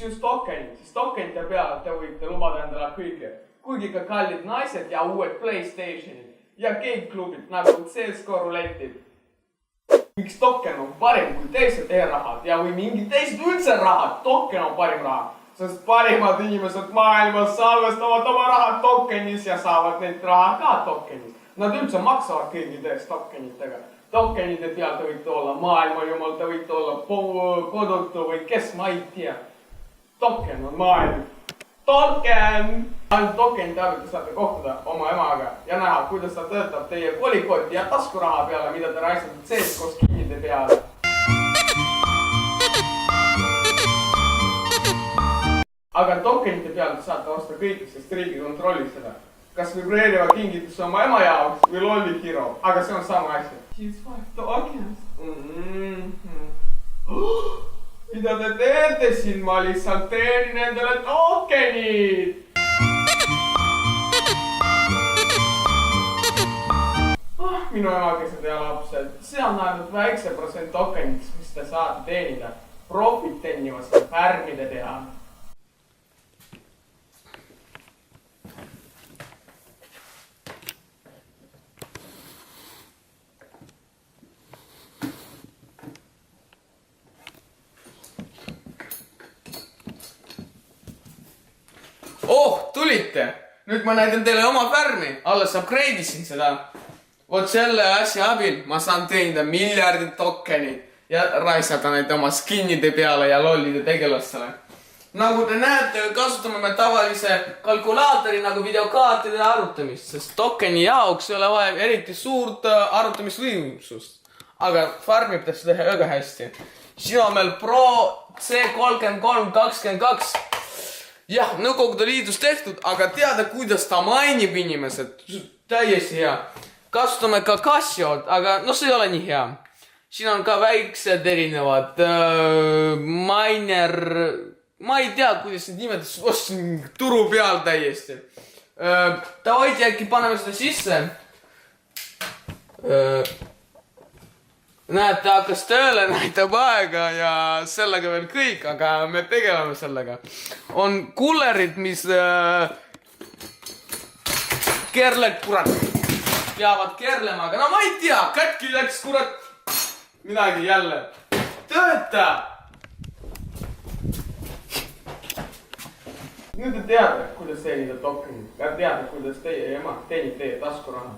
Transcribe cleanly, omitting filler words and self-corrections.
miks just tokenid, sest tokenite peale te võite lubada endale kõige. Kuigi ka kallid naised ja uued PlayStationid ja game-klubid nagu CSGO ruletid. Miks token on parim kui teised e-rahad ja või mingid teised üldse rahad, token on parim raha. Sest parimad inimesed maailmas salvestavad oma rahad tokenis ja saavad neid raha ka tokenis. Nad üldse maksavad kõigidest tokenitega. Tokenite peal te võite olla maailmajumal, te võite olla kodutu või kes, ma ei tea. Token on maailm. Token! Ainult tokenite abil te saate kohtuda oma emaga ja näha, kuidas ta töötab teie kolikoti ja taskuraha peale, mida te raisate CSGO skinide peale. Aga tokenite peal te saate osta kõike, sest riigi kontrollib seda. Kas vibreeriva kingituse oma ema jaoks või lolli hero, aga see on sama asja. She's 5 tokens. Mida te teete siin? Ma lihtsalt teenin endale tokenid. Minu emakesed ja lapsed, see on ainult väikse protsent tokeniks, mis te saate teenida. Profit teenivast färmide teha. Tulite! Nüüd ma näidan teile oma färmi. Alles upgrade'isin seda. Vot selle asja abil ma saan teenida miljardid tokenid ja raisata neid oma skinide peale ja lollide tegelastele. Nagu te näete, kasutame me tavalise kalkulaatori nagu videokaartide arvutamist, sest tokeni jaoks ei ole vaja eriti suurt arvutamisvõimsust. Aga farmib ta seda väga hästi. Siin on meil Pro C3322. Jah, Nõukogude Liidus tehtud, aga teada, kuidas ta mainib inimesed. Täiesti hea. Kasutame ka Casiot, aga see ei ole nii hea. Siin on ka väiksed erinevad miner... Ma ei tea, kuidas need nimed turu peal täiesti. Davai äkki paneme seda sisse. Näete, hakkas tööle, näitab aega ja sellega veel kõik, aga me tegeleme sellega. On kullerid, mis kurat, peavad kerlema, aga ma ei tea, katki läks kurat midagi jälle. Tööta! Nüüd te teate, kuidas teenida tokenit ja teate, kuidas teie ema teenib teie taskuraha.